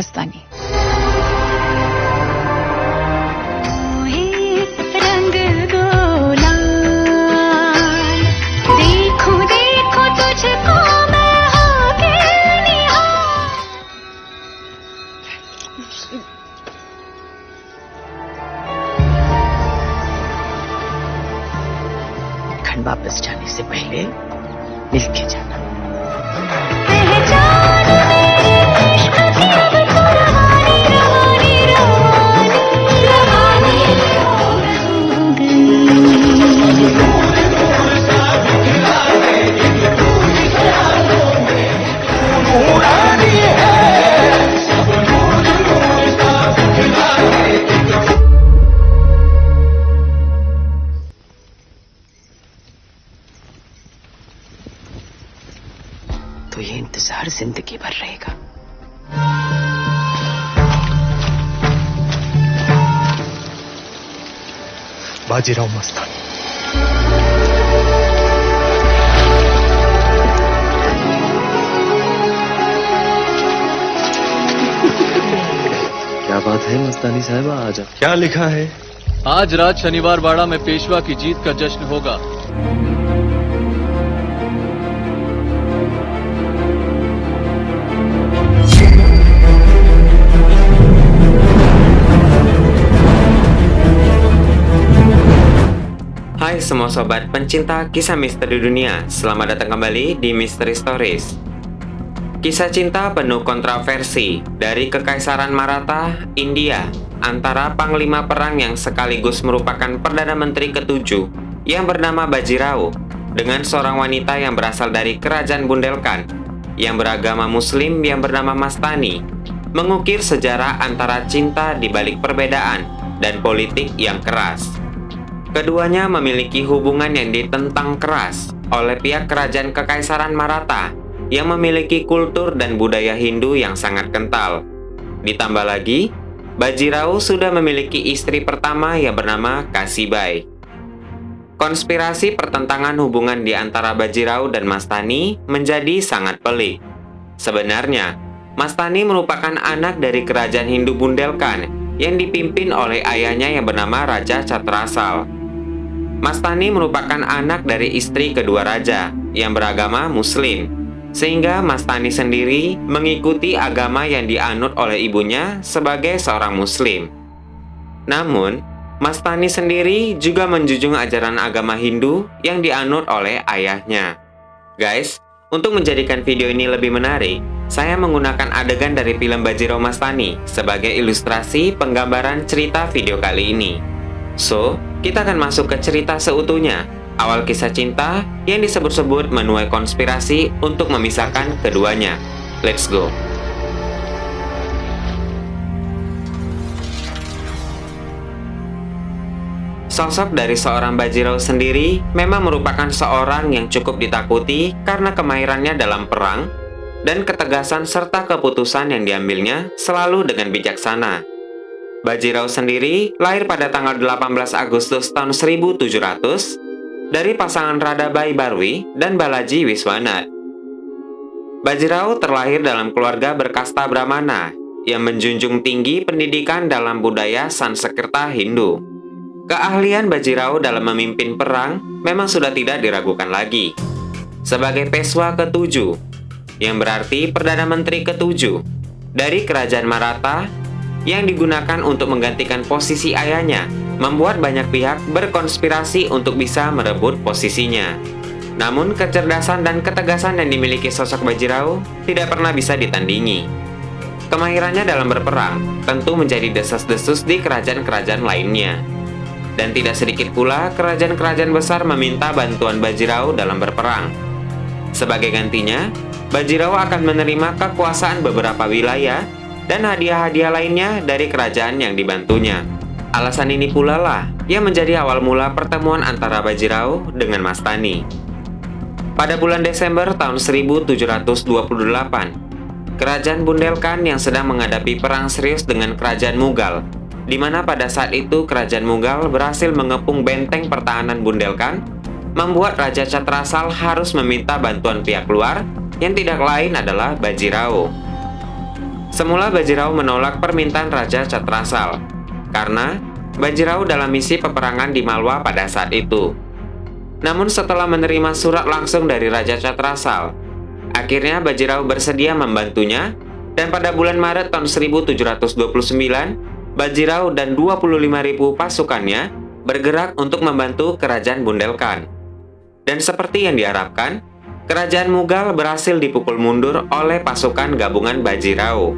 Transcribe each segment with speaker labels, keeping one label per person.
Speaker 1: मस्तानी।
Speaker 2: खंड वापस जाने से पहले मिलके जाना। तो ये इंतजार जिंदगी भर रहेगा।
Speaker 3: बाजीराव मस्तानी।
Speaker 4: क्या बात है मस्तानी साहिबा, आज
Speaker 3: क्या लिखा है?
Speaker 5: आज रात शनिवार बाड़ा में पेशवा की जीत का जश्न होगा।
Speaker 6: Hai semua sobat pencinta kisah misteri dunia, selamat datang kembali di Mystery Stories. Kisah cinta penuh kontroversi dari Kekaisaran Maratha, India, antara panglima perang yang sekaligus merupakan Perdana Menteri ketujuh yang bernama Bajirao dengan seorang wanita yang berasal dari Kerajaan Bundelkhand yang beragama Muslim yang bernama Mastani, mengukir sejarah antara cinta di balik perbedaan dan politik yang keras. Keduanya memiliki hubungan yang ditentang keras oleh pihak kerajaan Kekaisaran Maratha yang memiliki kultur dan budaya Hindu yang sangat kental. Ditambah lagi, Bajirao sudah memiliki istri pertama yang bernama Kasibai. Konspirasi pertentangan hubungan di antara Bajirao dan Mastani menjadi sangat pelik. Sebenarnya, Mastani merupakan anak dari kerajaan Hindu Bundelkhand yang dipimpin oleh ayahnya yang bernama Raja Chatrasal. Mastani merupakan anak dari istri kedua raja yang beragama Muslim, sehingga Mastani sendiri mengikuti agama yang dianut oleh ibunya sebagai seorang Muslim. Namun, Mastani sendiri juga menjunjung ajaran agama Hindu yang dianut oleh ayahnya. Guys, untuk menjadikan video ini lebih menarik, saya menggunakan adegan dari film Bajirao Mastani sebagai ilustrasi penggambaran cerita video kali ini. So, kita akan masuk ke cerita seutuhnya, awal kisah cinta yang disebut-sebut menuai konspirasi untuk memisahkan keduanya. Let's go! Sosok dari seorang Bajirao sendiri memang merupakan seorang yang cukup ditakuti karena kemahirannya dalam perang dan ketegasan serta keputusan yang diambilnya selalu dengan bijaksana. Bajirao sendiri lahir pada tanggal 18 Agustus tahun 1700 dari pasangan Radhabai Barwi dan Balaji Wiswanath. Bajirao terlahir dalam keluarga berkasta Brahmana yang menjunjung tinggi pendidikan dalam budaya Sanskerta Hindu. Keahlian Bajirao dalam memimpin perang memang sudah tidak diragukan lagi. Sebagai Peshwa ketujuh, yang berarti Perdana Menteri ketujuh dari Kerajaan Maratha yang digunakan untuk menggantikan posisi ayahnya, membuat banyak pihak berkonspirasi untuk bisa merebut posisinya. Namun kecerdasan dan ketegasan yang dimiliki sosok Bajirao tidak pernah bisa ditandingi. Kemahirannya dalam berperang tentu menjadi desas-desus di kerajaan-kerajaan lainnya. Dan tidak sedikit pula kerajaan-kerajaan besar meminta bantuan Bajirao dalam berperang. Sebagai gantinya, Bajirao akan menerima kekuasaan beberapa wilayah dan hadiah-hadiah lainnya dari kerajaan yang dibantunya. Alasan ini pula lah yang menjadi awal mula pertemuan antara Bajirao dengan Mastani. Pada bulan Desember tahun 1728, Kerajaan Bundelkhand yang sedang menghadapi perang serius dengan Kerajaan Mughal, di mana pada saat itu Kerajaan Mughal berhasil mengepung benteng pertahanan Bundelkhand, membuat Raja Chatrasal harus meminta bantuan pihak luar yang tidak lain adalah Bajirao. Semula Bajirao menolak permintaan Raja Catrasal, karena Bajirao dalam misi peperangan di Malwa pada saat itu. Namun setelah menerima surat langsung dari Raja Catrasal, akhirnya Bajirao bersedia membantunya, dan pada bulan Maret tahun 1729, Bajirao dan 25.000 pasukannya bergerak untuk membantu kerajaan Bundelkhand. Dan seperti yang diharapkan, kerajaan Mughal berhasil dipukul mundur oleh pasukan gabungan Bajirao.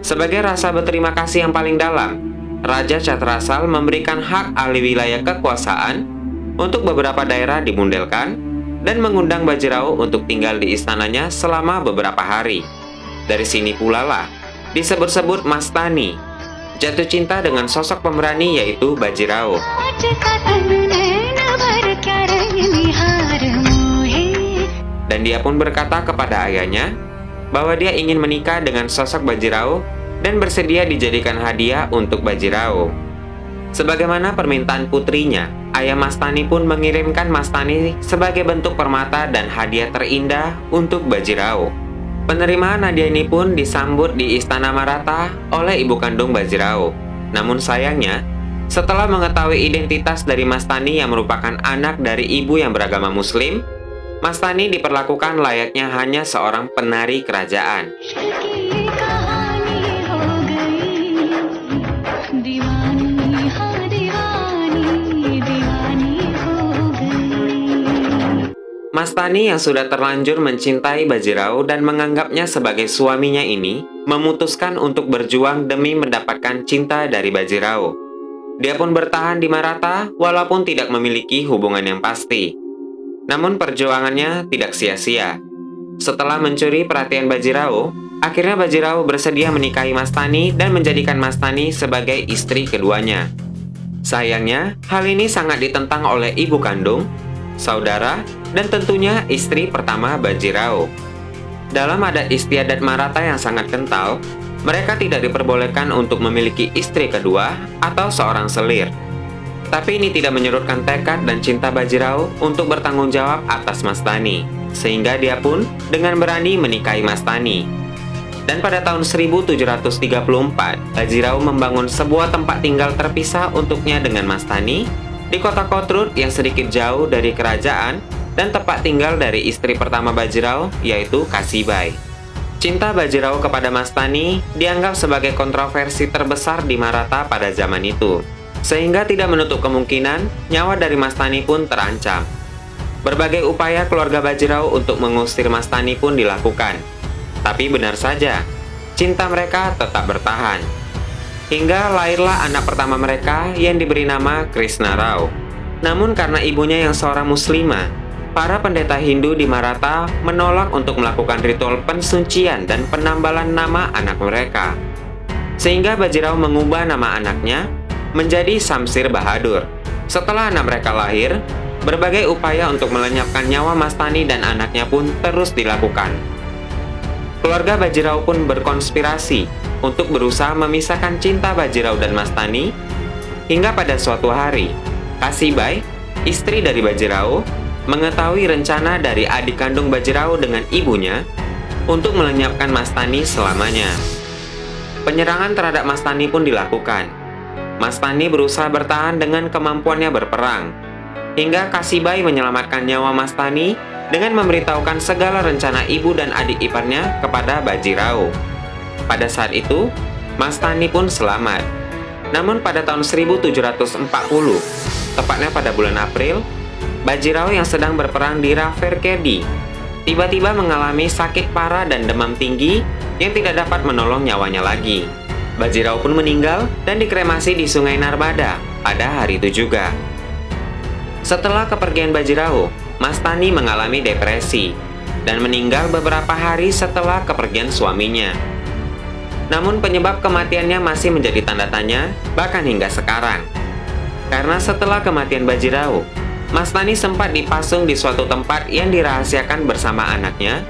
Speaker 6: Sebagai rasa berterima kasih yang paling dalam, Raja Catrasal memberikan hak alih wilayah kekuasaan untuk beberapa daerah di Bundelkhand dan mengundang Bajirao untuk tinggal di istananya selama beberapa hari. Dari sini pula lah disebut-sebut Mastani, jatuh cinta dengan sosok pemberani yaitu Bajirao. Dan dia pun berkata kepada ayahnya bahwa dia ingin menikah dengan sosok Bajirao dan bersedia dijadikan hadiah untuk Bajirao. Sebagaimana permintaan putrinya, ayah Mastani pun mengirimkan Mastani sebagai bentuk permata dan hadiah terindah untuk Bajirao. Penerimaan hadiah ini pun disambut di Istana Maratha oleh ibu kandung Bajirao. Namun sayangnya, setelah mengetahui identitas dari Mastani yang merupakan anak dari ibu yang beragama Muslim, Mastani diperlakukan layaknya hanya seorang penari kerajaan. Mastani yang sudah terlanjur mencintai Bajirao dan menganggapnya sebagai suaminya ini, memutuskan untuk berjuang demi mendapatkan cinta dari Bajirao. Dia pun bertahan di Maratha walaupun tidak memiliki hubungan yang pasti. Namun perjuangannya tidak sia-sia. Setelah mencuri perhatian Bajirao, akhirnya Bajirao bersedia menikahi Mastani dan menjadikan Mastani sebagai istri keduanya. Sayangnya, hal ini sangat ditentang oleh ibu kandung, saudara, dan tentunya istri pertama Bajirao. Dalam adat istiadat Maratha yang sangat kental, mereka tidak diperbolehkan untuk memiliki istri kedua atau seorang selir. Tapi ini tidak menyurutkan tekad dan cinta Bajirao untuk bertanggung jawab atas Mastani, sehingga dia pun dengan berani menikahi Mastani. Dan pada tahun 1734, Bajirao membangun sebuah tempat tinggal terpisah untuknya dengan Mastani di kota Kotrud yang sedikit jauh dari kerajaan dan tempat tinggal dari istri pertama Bajirao, yaitu Kasibai. Cinta Bajirao kepada Mastani dianggap sebagai kontroversi terbesar di Maratha pada zaman itu, sehingga tidak menutup kemungkinan nyawa dari Mastani pun terancam. Berbagai upaya keluarga Bajirao untuk mengusir Mastani pun dilakukan, tapi benar saja, cinta mereka tetap bertahan. Hingga lahirlah anak pertama mereka yang diberi nama Krishna Rao. Namun karena ibunya yang seorang muslimah, para pendeta Hindu di Maratha menolak untuk melakukan ritual pensucian dan penambalan nama anak mereka. Sehingga Bajirao mengubah nama anaknya menjadi Samsir Bahadur. Setelah anak mereka lahir, berbagai upaya untuk melenyapkan nyawa Mastani dan anaknya pun terus dilakukan. Keluarga Bajirao pun berkonspirasi untuk berusaha memisahkan cinta Bajirao dan Mastani, hingga pada suatu hari, Kasibai, istri dari Bajirao, mengetahui rencana dari adik kandung Bajirao dengan ibunya untuk melenyapkan Mastani selamanya. Penyerangan terhadap Mastani pun dilakukan. Mastani berusaha bertahan dengan kemampuannya berperang, hingga Kasibai menyelamatkan nyawa Mastani dengan memberitahukan segala rencana ibu dan adik iparnya kepada Bajirao. Pada saat itu, Mastani pun selamat. Namun pada tahun 1740, tepatnya pada bulan April, Bajirao yang sedang berperang di Raverkedi tiba-tiba mengalami sakit parah dan demam tinggi yang tidak dapat menolong nyawanya lagi. Bajirao pun meninggal dan dikremasi di Sungai Narbada pada hari itu juga. Setelah kepergian Bajirao, Mastani mengalami depresi dan meninggal beberapa hari setelah kepergian suaminya. Namun penyebab kematiannya masih menjadi tanda tanya bahkan hingga sekarang. Karena setelah kematian Bajirao, Mastani sempat dipasung di suatu tempat yang dirahasiakan bersama anaknya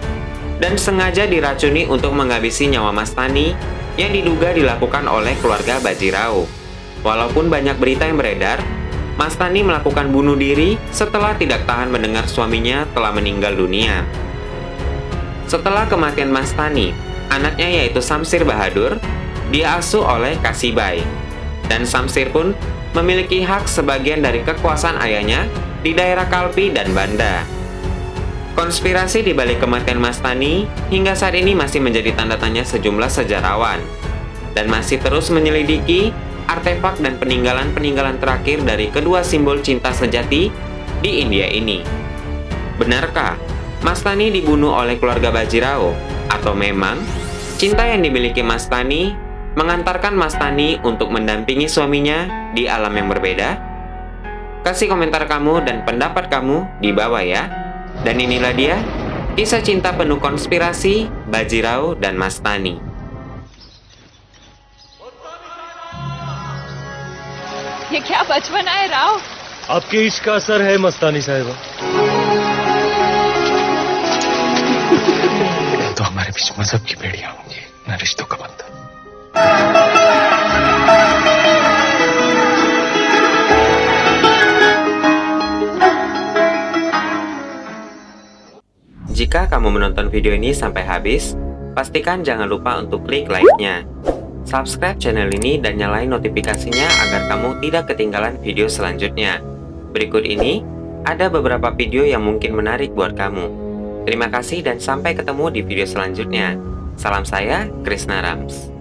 Speaker 6: dan sengaja diracuni untuk menghabisi nyawa Mastani yang diduga dilakukan oleh keluarga Bajirao. Walaupun banyak berita yang beredar, Mastani melakukan bunuh diri setelah tidak tahan mendengar suaminya telah meninggal dunia. Setelah kematian Mastani, Anaknya yaitu Samsir Bahadur diasuh oleh Kasibai, dan Samsir pun memiliki hak sebagian dari kekuasaan ayahnya di daerah Kalpi dan Banda. Konspirasi di balik kematian Mastani hingga saat ini masih menjadi tanda tanya sejumlah sejarawan dan masih terus menyelidiki artefak dan peninggalan-peninggalan terakhir dari kedua simbol cinta sejati di India ini. Benarkah Mastani dibunuh oleh keluarga Bajirao, atau memang cinta yang dimiliki Mastani mengantarkan Mastani untuk mendampingi suaminya di alam yang berbeda? Kasih komentar kamu dan pendapat kamu di bawah ya. Dan inilah dia kisah cinta penuh konspirasi Bajirao dan Mastani.
Speaker 1: ये क्या बचपन है राव?
Speaker 3: आपके इश्क का असर है मस्तानी साहिबा। तो हमारे बीच मजहब की बेड़ियां होंगी, न रिश्तों का बंधन।
Speaker 6: Jika kamu menonton video ini sampai habis, pastikan jangan lupa untuk klik like-nya, subscribe channel ini dan nyalain notifikasinya agar kamu tidak ketinggalan video selanjutnya. Berikut ini ada beberapa video yang mungkin menarik buat kamu. Terima kasih dan sampai ketemu di video selanjutnya. Salam saya, Krishna Rams.